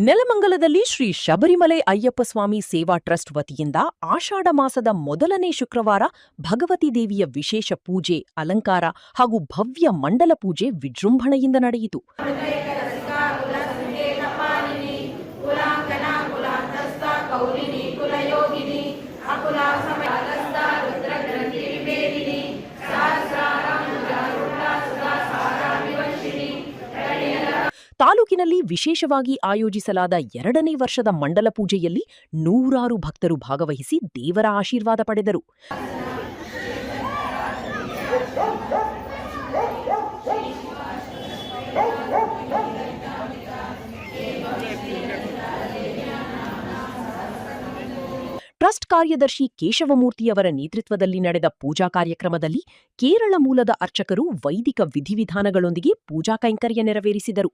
ನೆಲಮಂಗಲದಲ್ಲಿ ಶ್ರೀ ಶಬರಿಮಲೆ ಅಯ್ಯಪ್ಪ ಸ್ವಾಮಿ ಸೇವಾ ಟ್ರಸ್ಟ್ ವತಿಯಿಂದ ಆಷಾಢ ಮಾಸದ ಮೊದಲನೇ ಶುಕ್ರವಾರ ಭಗವತಿ ದೇವಿಯ ವಿಶೇಷ ಪೂಜೆ, ಅಲಂಕಾರ ಹಾಗೂ ಭವ್ಯ ಮಂಡಲ ಪೂಜೆ ವಿಜೃಂಭಣೆಯಿಂದ ನಡೆಯಿತು. ತಾಲೂಕಿನಲ್ಲಿ ವಿಶೇಷವಾಗಿ ಆಯೋಜಿಸಲಾದ 2ನೇ ವರ್ಷದ ಮಂಡಲ ಪೂಜೆಯಲ್ಲಿ ನೂರಾರು ಭಕ್ತರು ಭಾಗವಹಿಸಿ ದೇವರ ಆಶೀರ್ವಾದ ಪಡೆದರು. ಟ್ರಸ್ಟ್ ಕಾರ್ಯದರ್ಶಿ ಕೇಶವಮೂರ್ತಿಯವರ ನೇತೃತ್ವದಲ್ಲಿ ನಡೆದ ಪೂಜಾ ಕಾರ್ಯಕ್ರಮದಲ್ಲಿ ಕೇರಳ ಮೂಲದ ಅರ್ಚಕರು ವೈದಿಕ ವಿಧಿವಿಧಾನಗಳೊಂದಿಗೆ ಪೂಜಾ ಕೈಂಕರ್ಯ ನೆರವೇರಿಸಿದರು.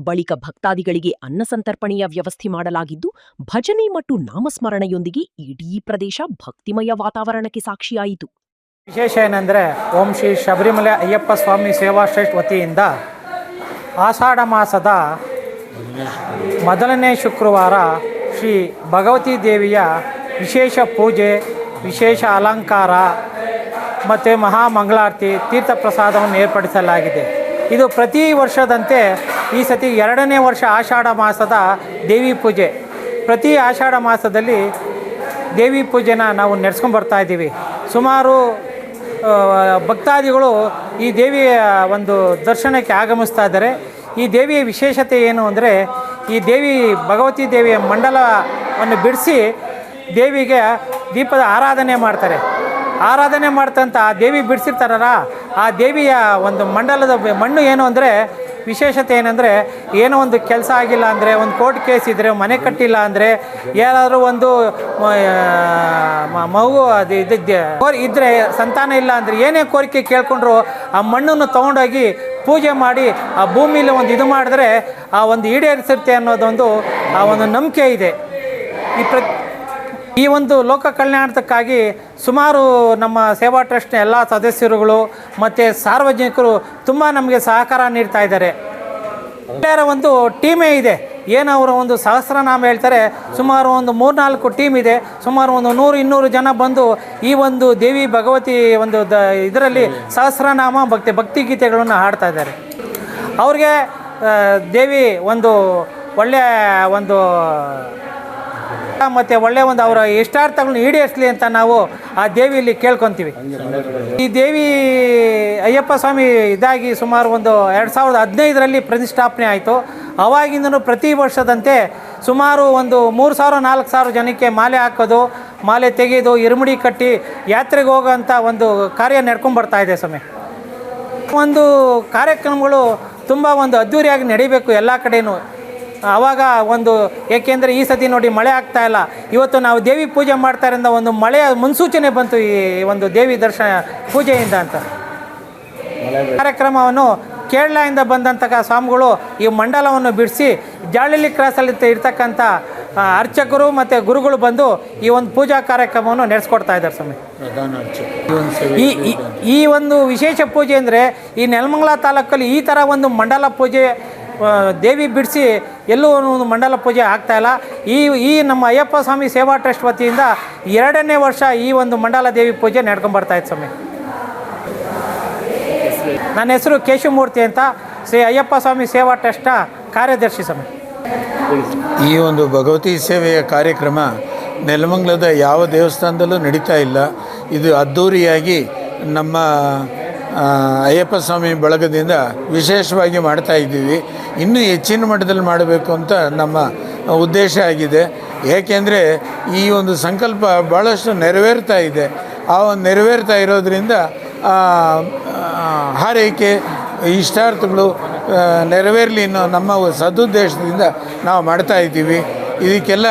ಬಳಿಕ ಭಕ್ತಾದಿಗಳಿಗೆ ಅನ್ನಸಂತರ್ಪಣೆಯ ವ್ಯವಸ್ಥೆ ಮಾಡಲಾಗಿದ್ದು, ಭಜನೆ ಮತ್ತು ನಾಮಸ್ಮರಣೆಯೊಂದಿಗೆ ಇಡೀ ಪ್ರದೇಶ ಭಕ್ತಿಮಯ ವಾತಾವರಣಕ್ಕೆ ಸಾಕ್ಷಿಯಾಯಿತು. ವಿಶೇಷ ಏನೆಂದರೆ, ಓಂ ಶ್ರೀ ಶಬರಿಮಲೆ ಅಯ್ಯಪ್ಪ ಸ್ವಾಮಿ ಸೇವಾ ಟ್ರಸ್ಟ್ ವತಿಯಿಂದ ಆಷಾಢ ಮಾಸದ ಮೊದಲನೇ ಶುಕ್ರವಾರ ಶ್ರೀ ಭಗವತಿ ದೇವಿಯ ವಿಶೇಷ ಪೂಜೆ, ವಿಶೇಷ ಅಲಂಕಾರ ಮತ್ತು ಮಹಾಮಂಗಳಾರತಿ ತೀರ್ಥಪ್ರಸಾದವನ್ನು ಏರ್ಪಡಿಸಲಾಗಿದೆ. ಇದು ಪ್ರತಿ ವರ್ಷದಂತೆ ಈ ಸತಿ 2ನೇ ವರ್ಷ ಆಷಾಢ ಮಾಸದ ದೇವಿ ಪೂಜೆ. ಪ್ರತಿ ಆಷಾಢ ಮಾಸದಲ್ಲಿ ದೇವಿ ಪೂಜೆನ ನಾವು ನಡೆಸ್ಕೊಂಡು ಬರ್ತಾ ಇದ್ದೀವಿ. ಸುಮಾರು ಭಕ್ತಾದಿಗಳು ಈ ದೇವಿಯ ಒಂದು ದರ್ಶನಕ್ಕೆ ಆಗಮಿಸ್ತಾ ಇದ್ದಾರೆ. ಈ ದೇವಿಯ ವಿಶೇಷತೆ ಏನು ಅಂದರೆ, ಈ ದೇವಿ ಭಗವತಿ ದೇವಿಯ ಮಂಡಲವನ್ನು ಬಿಡಿಸಿ ದೇವಿಗೆ ದೀಪದ ಆರಾಧನೆ ಮಾಡ್ತಾರೆ. ಆರಾಧನೆ ಮಾಡ್ತಂಥ ಆ ದೇವಿ ಬಿಡಿಸಿರ್ತಾರಲ್ಲ, ಆ ದೇವಿಯ ಒಂದು ಮಂಡಲದ ಮಣ್ಣು ಏನು ಅಂದರೆ, ವಿಶೇಷತೆ ಏನಂದರೆ, ಏನೋ ಒಂದು ಕೆಲಸ ಆಗಿಲ್ಲ ಅಂದರೆ, ಒಂದು ಕೋರ್ಟ್ ಕೇಸ್ ಇದ್ದರೆ, ಮನೆ ಕಟ್ಟಿಲ್ಲ ಅಂದರೆ, ಯಾರಾದರೂ ಒಂದು ಮಗು ಅದು ಇದ್ದರೆ, ಸಂತಾನ ಇಲ್ಲ ಅಂದರೆ, ಏನೇ ಕೋರಿಕೆ ಕೇಳ್ಕೊಂಡ್ರು ಆ ಮಣ್ಣನ್ನು ತೊಗೊಂಡೋಗಿ ಪೂಜೆ ಮಾಡಿ ಆ ಭೂಮಿಲಿ ಒಂದು ಇದು ಮಾಡಿದ್ರೆ ಆ ಒಂದು ಈಡೇರಿಸುತ್ತೆ ಅನ್ನೋದೊಂದು ಆ ಒಂದು ನಂಬಿಕೆ ಇದೆ. ಈ ಒಂದು ಲೋಕ ಕಲ್ಯಾಣಕ್ಕಾಗಿ ಸುಮಾರು ನಮ್ಮ ಸೇವಾ ಟ್ರಸ್ಟ್ನ ಎಲ್ಲ ಸದಸ್ಯರುಗಳು ಮತ್ತು ಸಾರ್ವಜನಿಕರು ತುಂಬ ನಮಗೆ ಸಹಕಾರ ನೀಡ್ತಾ ಇದ್ದಾರೆ. ಬೇರೆ ಒಂದು ಟೀಮೇ ಇದೆ. ಏನು ಅವರ ಒಂದು ಸಹಸ್ರನಾಮ ಹೇಳ್ತಾರೆ, ಸುಮಾರು ಒಂದು 3-4 ಟೀಮ್ ಇದೆ. ಸುಮಾರು ಒಂದು 100-200 ಜನ ಬಂದು ಈ ಒಂದು ದೇವಿ ಭಗವತಿ ಒಂದು ಇದರಲ್ಲಿ ಸಹಸ್ರನಾಮ ಭಕ್ತಿಗೀತೆಗಳನ್ನು ಹಾಡ್ತಾ ಇದ್ದಾರೆ. ಅವ್ರಿಗೆ ದೇವಿ ಒಂದು ಒಳ್ಳೆಯ ಒಂದು ಮತ್ತು ಒಳ್ಳೆಯ ಒಂದು ಅವರ ಇಷ್ಟಾರ್ಥಗಳನ್ನು ಈಡೇರಿಸಲಿ ಅಂತ ನಾವು ಆ ದೇವಿಯಲ್ಲಿ ಕೇಳ್ಕೊತೀವಿ. ಈ ದೇವಿ ಅಯ್ಯಪ್ಪ ಸ್ವಾಮಿ ಇದಾಗಿ ಸುಮಾರು ಒಂದು 2015ರಲ್ಲಿ ಪ್ರತಿಷ್ಠಾಪನೆ ಆಯಿತು. ಅವಾಗಿಂದನೂ ಪ್ರತಿ ವರ್ಷದಂತೆ ಸುಮಾರು ಒಂದು 3,000-4,000 ಜನಕ್ಕೆ ಮಾಲೆ ಹಾಕೋದು, ಮಾಲೆ ತೆಗೆಯೋದು, ಇರುಮುಡಿ ಕಟ್ಟಿ ಯಾತ್ರೆಗೆ ಹೋಗೋಂಥ ಒಂದು ಕಾರ್ಯ ನಡ್ಕೊಂಡ್ಬರ್ತಾ ಇದೆ ಸ್ವಾಮಿ. ಒಂದು ಕಾರ್ಯಕ್ರಮಗಳು ತುಂಬ ಒಂದು ಅದ್ಧೂರಿಯಾಗಿ ನಡಿಬೇಕು ಎಲ್ಲ ಕಡೆಯೂ. ಆವಾಗ ಒಂದು ಏಕೆಂದರೆ ಈ ಸತಿ ನೋಡಿ ಮಳೆ ಆಗ್ತಾ ಇಲ್ಲ. ಇವತ್ತು ನಾವು ದೇವಿ ಪೂಜೆ ಮಾಡ್ತಾ ಇರೋದ್ರಿಂದ ಒಂದು ಮಳೆಯ ಮುನ್ಸೂಚನೆ ಬಂತು ಈ ಒಂದು ದೇವಿ ದರ್ಶನ ಪೂಜೆಯಿಂದ ಅಂತ. ಕಾರ್ಯಕ್ರಮವನ್ನು ಕೇರಳದಿಂದ ಬಂದಂಥ ಸ್ವಾಮಿಗಳು ಈ ಮಂಡಲವನ್ನು ಬಿಡಿಸಿ ಜಾಳಳ್ಳಿ ಕ್ರಾಸಲ್ಲಿ ಇರ್ತಕ್ಕಂಥ ಅರ್ಚಕರು ಮತ್ತು ಗುರುಗಳು ಬಂದು ಈ ಒಂದು ಪೂಜಾ ಕಾರ್ಯಕ್ರಮವನ್ನು ನಡೆಸ್ಕೊಡ್ತಾ ಇದ್ದಾರೆ ಸ್ವಾಮಿ. ಈ ಒಂದು ವಿಶೇಷ ಪೂಜೆ ಅಂದರೆ ಈ ನೆಲಮಂಗಲ ತಾಲೂಕಲ್ಲಿ ಈ ಥರ ಒಂದು ಮಂಡಲ ಪೂಜೆ ದೇವಿ ಬಿಡಿಸಿ ಎಲ್ಲೂ ಒಂದು ಮಂಡಲ ಪೂಜೆ ಆಗ್ತಾಯಿಲ್ಲ. ಈ ನಮ್ಮ ಅಯ್ಯಪ್ಪ ಸ್ವಾಮಿ ಸೇವಾ ಟ್ರಸ್ಟ್ ವತಿಯಿಂದ 2ನೇ ವರ್ಷ ಈ ಒಂದು ಮಂಡಲ ದೇವಿ ಪೂಜೆ ನಡ್ಕೊಂಬರ್ತಾಯಿತ್ತು ಸ್ವಾಮಿ. ನನ್ನ ಹೆಸರು ಕೇಶವಮೂರ್ತಿ ಅಂತ, ಶ್ರೀ ಅಯ್ಯಪ್ಪ ಸ್ವಾಮಿ ಸೇವಾ ಟ್ರಸ್ಟ್ನ ಕಾರ್ಯದರ್ಶಿ ಸ್ವಾಮಿ. ಈ ಒಂದು ಭಗವತಿ ಸೇವೆಯ ಕಾರ್ಯಕ್ರಮ ನೆಲಮಂಗಲದ ಯಾವ ದೇವಸ್ಥಾನದಲ್ಲೂ ನಡೀತಾ ಇಲ್ಲ. ಇದು ಅದ್ಧೂರಿಯಾಗಿ ನಮ್ಮ ಅಯ್ಯಪ್ಪ ಸ್ವಾಮಿ ಬಳಗದಿಂದ ವಿಶೇಷವಾಗಿ ಮಾಡ್ತಾ ಇದ್ದೀವಿ. ಇನ್ನೂ ಹೆಚ್ಚಿನ ಮಟ್ಟದಲ್ಲಿ ಮಾಡಬೇಕು ಅಂತ ನಮ್ಮ ಉದ್ದೇಶ ಆಗಿದೆ. ಏಕೆಂದರೆ ಈ ಒಂದು ಸಂಕಲ್ಪ ಭಾಳಷ್ಟು ನೆರವೇರ್ತಾ ಇದೆ. ಆ ಒಂದು ನೆರವೇರ್ತಾ ಇರೋದರಿಂದ ಹಾರೈಕೆ ಇಷ್ಟಾರ್ಥಗಳು ನೆರವೇರಲಿ ಅನ್ನೋ ನಮ್ಮ ಸದುದ್ದೇಶದಿಂದ ನಾವು ಮಾಡ್ತಾ ಇದ್ದೀವಿ. ಇದಕ್ಕೆಲ್ಲ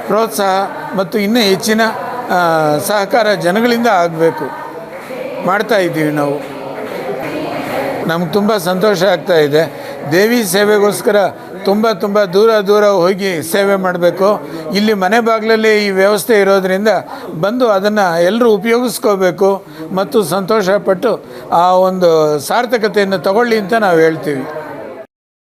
ಪ್ರೋತ್ಸಾಹ ಮತ್ತು ಇನ್ನೂ ಹೆಚ್ಚಿನ ಸಹಕಾರ ಜನಗಳಿಂದ ಆಗಬೇಕು. ಮಾಡ್ತಾ ಇದ್ದೀವಿ ನಾವು. ನಮ್ಗೆ ತುಂಬ ಸಂತೋಷ ಆಗ್ತಾ ಇದೆ. ದೇವಿ ಸೇವೆಗೋಸ್ಕರ ತುಂಬ ದೂರ ಹೋಗಿ ಸೇವೆ ಮಾಡಬೇಕು. ಇಲ್ಲಿ ಮನೆ ಬಾಗಿಲಲ್ಲಿ ಈ ವ್ಯವಸ್ಥೆ ಇರೋದರಿಂದ ಬಂದು ಅದನ್ನು ಎಲ್ಲರೂ ಉಪಯೋಗಿಸ್ಕೋಬೇಕು ಮತ್ತು ಸಂತೋಷಪಟ್ಟು ಆ ಒಂದು ಸಾರ್ಥಕತೆಯನ್ನು ತಗೊಳ್ಳಿ ಅಂತ ನಾವು ಹೇಳ್ತೀವಿ.